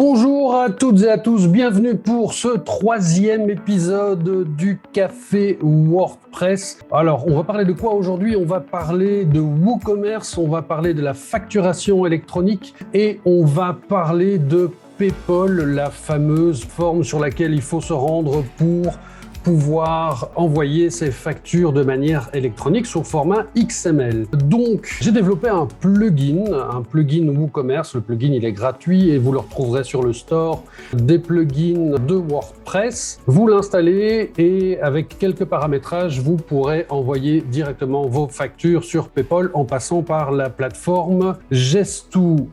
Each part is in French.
Bonjour à toutes et à tous, bienvenue pour ce troisième épisode du Café WordPress. Alors, on va parler de quoi aujourd'hui? On va parler de WooCommerce, on va parler de la facturation électronique et on va parler de PayPal, la fameuse forme sur laquelle il faut se rendre pour pouvoir envoyer ses factures de manière électronique sous format XML. Donc, j'ai développé un plugin WooCommerce. Le plugin, il est gratuit et vous le retrouverez sur le store des plugins de WordPress. Vous l'installez et avec quelques paramétrages, vous pourrez envoyer directement vos factures sur PayPal en passant par la plateforme Gesto.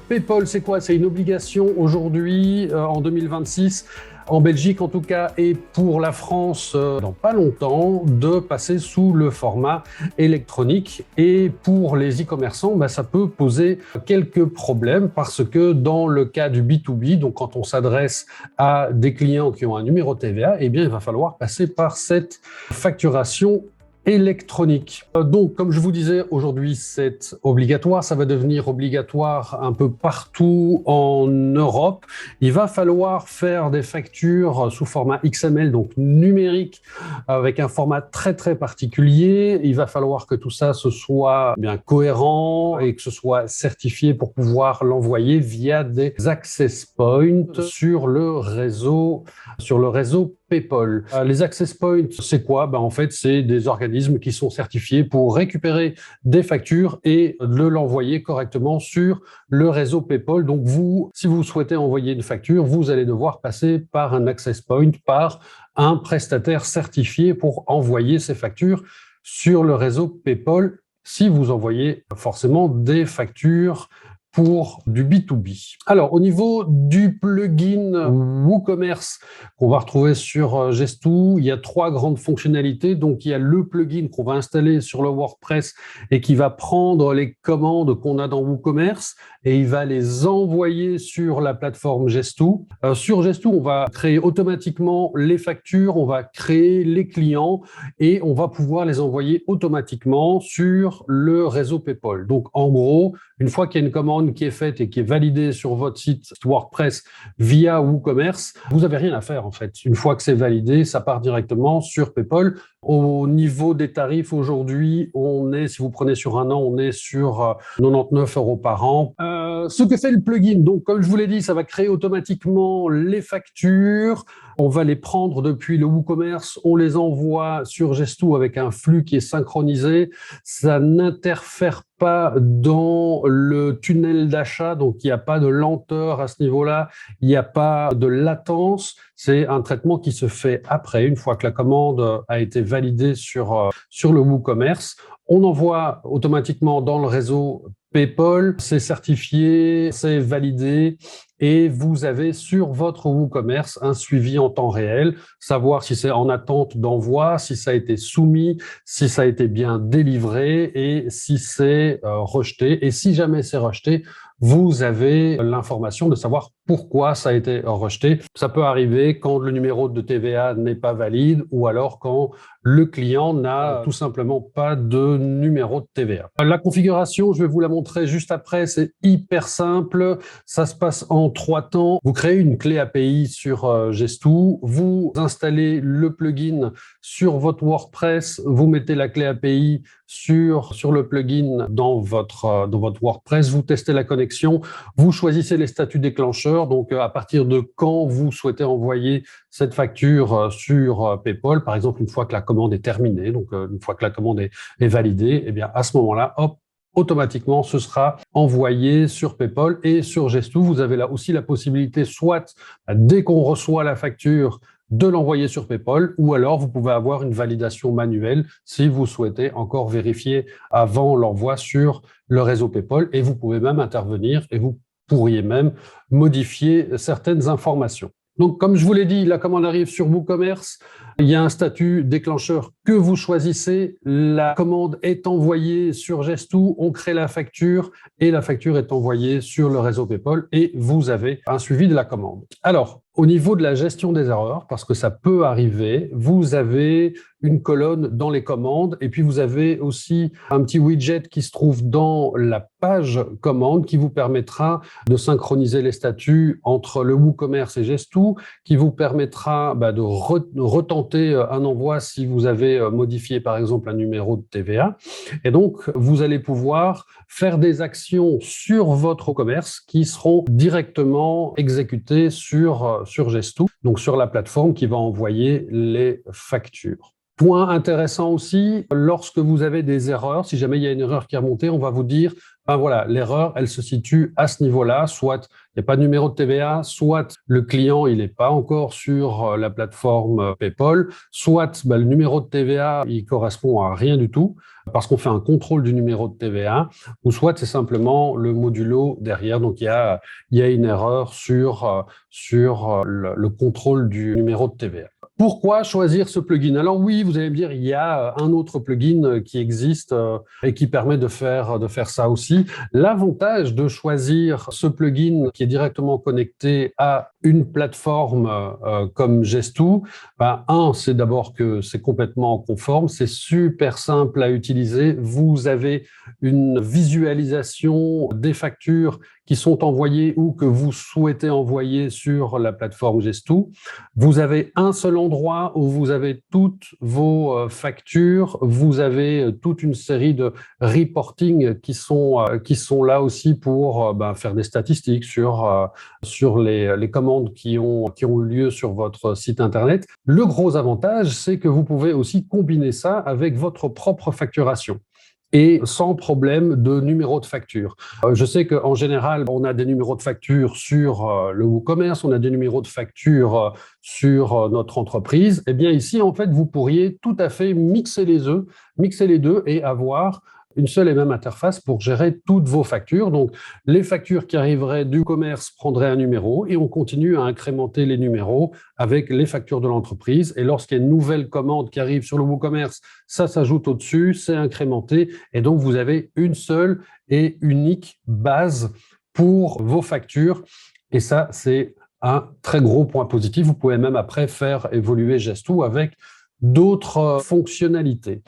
PayPal, c'est quoi? C'est une obligation aujourd'hui, en 2026, en Belgique en tout cas, et pour la France dans pas longtemps, de passer sous le format électronique. Et pour les e-commerçants, ça peut poser quelques problèmes parce que dans le cas du B2B, donc quand on s'adresse à des clients qui ont un numéro TVA, eh bien il va falloir passer par cette facturation électronique. Donc, comme je vous disais, aujourd'hui, c'est obligatoire. Ça va devenir obligatoire un peu partout en Europe. Il va falloir faire des factures sous format XML, donc numérique, avec un format très, très particulier. Il va falloir que tout ça ce soit bien cohérent et que ce soit certifié pour pouvoir l'envoyer via des access points sur le réseau PayPal. Les access points, c'est quoi? En fait, c'est des organismes qui sont certifiés pour récupérer des factures et de l'envoyer correctement sur le réseau PayPal. Donc vous, si vous souhaitez envoyer une facture, vous allez devoir passer par un access point, par un prestataire certifié pour envoyer ces factures sur le réseau PayPal si vous envoyez forcément des factures pour du B2B. Alors, au niveau du plugin WooCommerce qu'on va retrouver sur Gesto, il y a trois grandes fonctionnalités. Donc, il y a le plugin qu'on va installer sur le WordPress et qui va prendre les commandes qu'on a dans WooCommerce et il va les envoyer sur la plateforme Gesto. Sur Gesto, on va créer automatiquement les factures, on va créer les clients et on va pouvoir les envoyer automatiquement sur le réseau PayPal. Donc, en gros, une fois qu'il y a une commande qui est faite et qui est validée sur votre site WordPress via WooCommerce, vous n'avez rien à faire en fait. Une fois que c'est validé, ça part directement sur PayPal. Au niveau des tarifs aujourd'hui, si vous prenez sur un an, on est sur 99 € par an. Ce que fait le plugin, donc comme je vous l'ai dit, ça va créer automatiquement les factures. On va les prendre depuis le WooCommerce, on les envoie sur Gesto avec un flux qui est synchronisé. Ça n'interfère pas dans le tunnel d'achat, donc il n'y a pas de lenteur à ce niveau-là, il n'y a pas de latence. C'est un traitement qui se fait après, une fois que la commande a été validée sur le WooCommerce. On envoie automatiquement dans le réseau PayPal, c'est certifié, c'est validé et vous avez sur votre WooCommerce un suivi en temps réel, savoir si c'est en attente d'envoi, si ça a été soumis, si ça a été bien délivré et si c'est rejeté. Et si jamais c'est rejeté, vous avez l'information de savoir pourquoi ça a été rejeté. Ça peut arriver quand le numéro de TVA n'est pas valide ou alors quand le client n'a tout simplement pas de numéro de TVA. La configuration, je vais vous la montrer juste après, c'est hyper simple. Ça se passe en 3 temps. Vous créez une clé API sur Gesto, vous installez le plugin sur votre WordPress, vous mettez la clé API sur le plugin dans votre WordPress, vous testez la connexion, vous choisissez les statuts déclencheurs, donc à partir de quand vous souhaitez envoyer cette facture sur PayPal, par exemple une fois que la commande est terminée, donc une fois que la commande est validée, eh bien à ce moment-là, hop, automatiquement, ce sera envoyé sur PayPal et sur Gesto. Vous avez là aussi la possibilité, soit dès qu'on reçoit la facture, de l'envoyer sur PayPal, ou alors vous pouvez avoir une validation manuelle si vous souhaitez encore vérifier avant l'envoi sur le réseau PayPal, et vous pouvez même intervenir et vous pourriez même modifier certaines informations. Donc, comme je vous l'ai dit, la commande arrive sur WooCommerce. Il y a un statut déclencheur que vous choisissez. La commande est envoyée sur Gesto, on crée la facture et la facture est envoyée sur le réseau PayPal et vous avez un suivi de la commande. Alors, au niveau de la gestion des erreurs, parce que ça peut arriver, vous avez une colonne dans les commandes et puis vous avez aussi un petit widget qui se trouve dans la page commande qui vous permettra de synchroniser les statuts entre le WooCommerce et Gesto, qui vous permettra de retenter un envoi si vous avez modifié par exemple un numéro de TVA. Et donc, vous allez pouvoir faire des actions sur votre commerce qui seront directement exécutées sur Gesto, donc sur la plateforme qui va envoyer les factures. Point intéressant aussi, lorsque vous avez des erreurs, si jamais il y a une erreur qui est remontée, on va vous dire, ben voilà, l'erreur, elle se situe à ce niveau-là, soit il n'y a pas de numéro de TVA, soit le client, il n'est pas encore sur la plateforme PayPal, soit le numéro de TVA, il correspond à rien du tout, parce qu'on fait un contrôle du numéro de TVA, ou soit c'est simplement le modulo derrière, donc il y a une erreur sur le contrôle du numéro de TVA. Pourquoi choisir ce plugin? Alors oui, vous allez me dire, il y a un autre plugin qui existe et qui permet de faire ça aussi. L'avantage de choisir ce plugin qui est directement connecté à une plateforme comme Gesto, c'est d'abord que c'est complètement conforme, c'est super simple à utiliser. Vous avez une visualisation des factures qui sont envoyées ou que vous souhaitez envoyer sur la plateforme Gesto. Vous avez un seul endroit où vous avez toutes vos factures, vous avez toute une série de reporting qui sont là aussi pour faire des statistiques sur les commandes qui ont eu lieu sur votre site internet. Le gros avantage, c'est que vous pouvez aussi combiner ça avec votre propre facturation et sans problème de numéro de facture. Je sais qu'en général, on a des numéros de facture sur le WooCommerce, on a des numéros de facture sur notre entreprise. Eh bien ici, en fait, vous pourriez tout à fait mixer les deux et avoir une seule et même interface pour gérer toutes vos factures. Donc, les factures qui arriveraient du commerce prendraient un numéro et on continue à incrémenter les numéros avec les factures de l'entreprise. Et lorsqu'il y a une nouvelle commande qui arrive sur le WooCommerce, ça s'ajoute au-dessus, c'est incrémenté. Et donc, vous avez une seule et unique base pour vos factures. Et ça, c'est un très gros point positif. Vous pouvez même après faire évoluer Gesto avec d'autres fonctionnalités.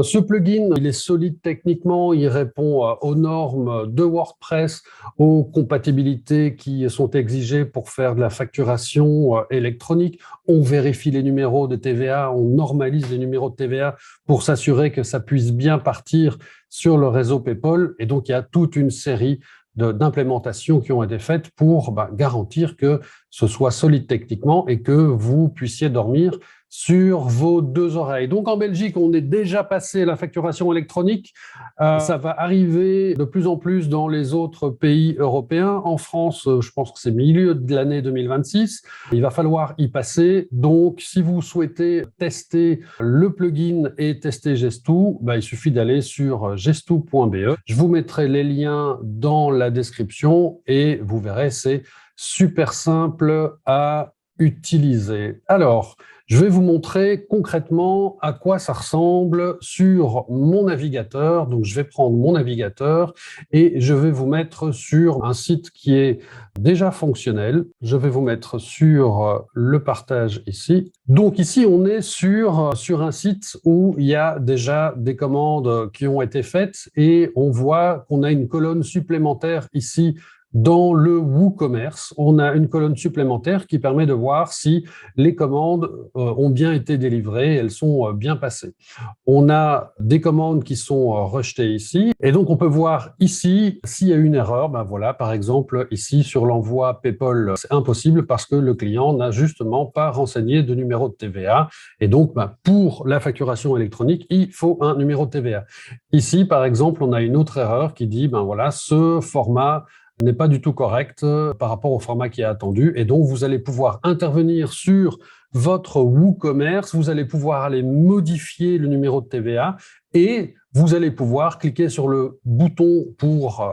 Ce plugin, il est solide techniquement, il répond aux normes de WordPress, aux compatibilités qui sont exigées pour faire de la facturation électronique. On vérifie les numéros de TVA, on normalise les numéros de TVA pour s'assurer que ça puisse bien partir sur le réseau PayPal. Et donc, il y a toute une série d'implémentations qui ont été faites pour garantir que ce soit solide techniquement et que vous puissiez dormir sur vos deux oreilles. Donc en Belgique, on est déjà passé à la facturation électronique. Ça va arriver de plus en plus dans les autres pays européens. En France, je pense que c'est milieu de l'année 2026. Il va falloir y passer. Donc si vous souhaitez tester le plugin et tester Gesto, il suffit d'aller sur gesto.be. Je vous mettrai les liens dans la description et vous verrez, c'est super simple à utiliser. Alors, je vais vous montrer concrètement à quoi ça ressemble sur mon navigateur. Donc, je vais prendre mon navigateur et je vais vous mettre sur un site qui est déjà fonctionnel. Je vais vous mettre sur le partage ici. Donc, ici, on est sur un site où il y a déjà des commandes qui ont été faites et on voit qu'on a une colonne supplémentaire ici. Dans le WooCommerce, on a une colonne supplémentaire qui permet de voir si les commandes ont bien été délivrées, elles sont bien passées. On a des commandes qui sont rejetées ici, et donc on peut voir ici s'il y a une erreur. Voilà, par exemple, ici sur l'envoi PayPal, c'est impossible parce que le client n'a justement pas renseigné de numéro de TVA, et donc pour la facturation électronique, il faut un numéro de TVA. Ici, par exemple, on a une autre erreur qui dit, voilà, ce format n'est pas du tout correct par rapport au format qui est attendu. Et donc, vous allez pouvoir intervenir sur votre WooCommerce, vous allez pouvoir aller modifier le numéro de TVA et vous allez pouvoir cliquer sur le bouton pour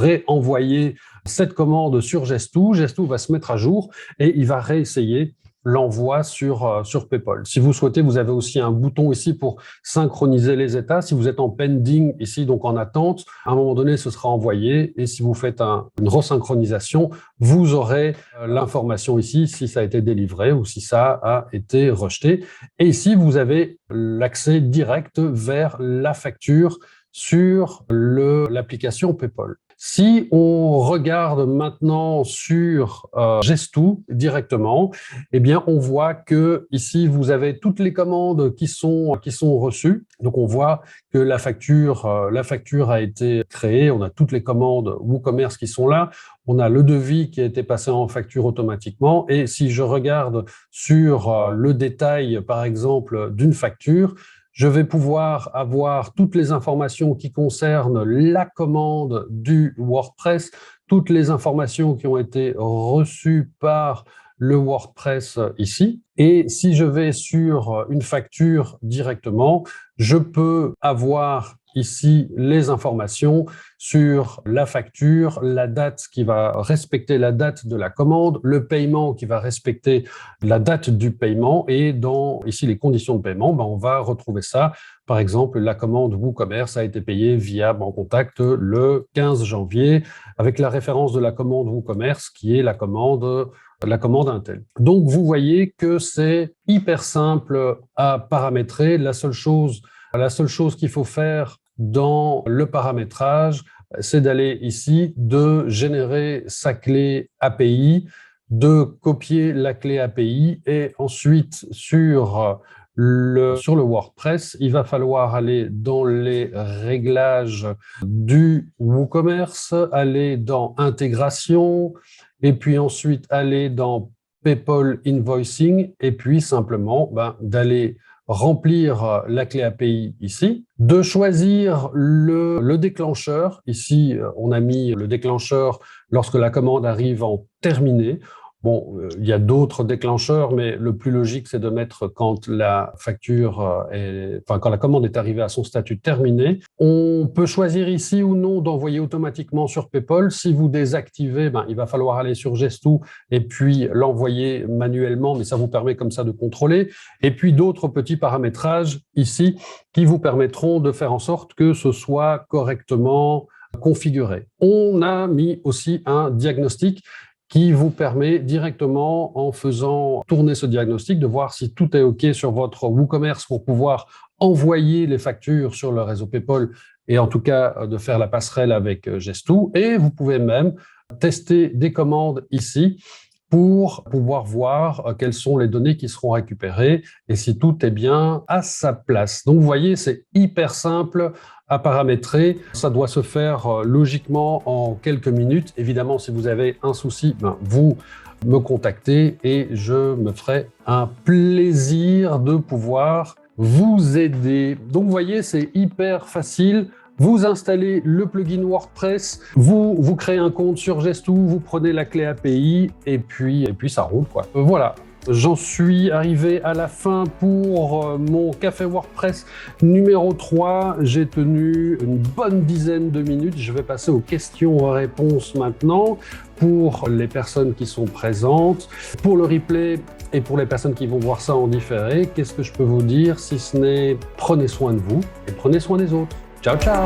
réenvoyer cette commande sur Gesto. Gesto va se mettre à jour et il va réessayer l'envoi sur PayPal. Si vous souhaitez, vous avez aussi un bouton ici pour synchroniser les états. Si vous êtes en pending ici, donc en attente, à un moment donné, ce sera envoyé. Et si vous faites une resynchronisation, vous aurez l'information ici, si ça a été délivré ou si ça a été rejeté. Et ici, vous avez l'accès direct vers la facture sur l'application PayPal. Si on regarde maintenant sur Gesto directement, eh bien on voit que ici vous avez toutes les commandes qui sont reçues. Donc on voit que la facture a été créée. On a toutes les commandes WooCommerce qui sont là. On a le devis qui a été passé en facture automatiquement. Et si je regarde sur le détail, par exemple, d'une facture, je vais pouvoir avoir toutes les informations qui concernent la commande du WordPress, toutes les informations qui ont été reçues par le WordPress ici. Et si je vais sur une facture directement, je peux avoir ici les informations sur la facture, la date qui va respecter la date de la commande, le paiement qui va respecter la date du paiement et dans ici les conditions de paiement, on va retrouver ça. Par exemple, la commande WooCommerce a été payée via Bancontact le 15 janvier avec la référence de la commande WooCommerce qui est la commande Intel. Donc, vous voyez que c'est hyper simple à paramétrer. La seule chose qu'il faut faire dans le paramétrage, c'est d'aller ici, de générer sa clé API, de copier la clé API et ensuite sur le WordPress, il va falloir aller dans les réglages du WooCommerce, aller dans intégration et puis ensuite aller dans PayPal Invoicing et puis simplement d'aller remplir la clé API ici, de choisir le déclencheur. Ici, on a mis le déclencheur lorsque la commande arrive en terminé. Bon, il y a d'autres déclencheurs, mais le plus logique, c'est de mettre quand la quand la commande est arrivée à son statut terminé. On peut choisir ici ou non d'envoyer automatiquement sur PayPal. Si vous désactivez, il va falloir aller sur Gesto et puis l'envoyer manuellement, mais ça vous permet comme ça de contrôler. Et puis d'autres petits paramétrages ici qui vous permettront de faire en sorte que ce soit correctement configuré. On a mis aussi un diagnostic qui vous permet directement, en faisant tourner ce diagnostic, de voir si tout est OK sur votre WooCommerce pour pouvoir envoyer les factures sur le réseau PayPal et en tout cas de faire la passerelle avec Gesto. Et vous pouvez même tester des commandes ici pour pouvoir voir quelles sont les données qui seront récupérées et si tout est bien à sa place. Donc, vous voyez, c'est hyper simple à paramétrer. Ça doit se faire logiquement en quelques minutes. Évidemment, si vous avez un souci, vous me contactez et je me ferai un plaisir de pouvoir vous aider. Donc, vous voyez, c'est hyper facile. Vous installez le plugin WordPress, vous créez un compte sur Gesto, vous prenez la clé API et puis ça roule quoi. Voilà. J'en suis arrivé à la fin pour mon café WordPress numéro 3. J'ai tenu une bonne dizaine de minutes. Je vais passer aux questions-réponses maintenant pour les personnes qui sont présentes. Pour le replay et pour les personnes qui vont voir ça en différé, qu'est-ce que je peux vous dire si ce n'est prenez soin de vous et prenez soin des autres. Ciao, ciao!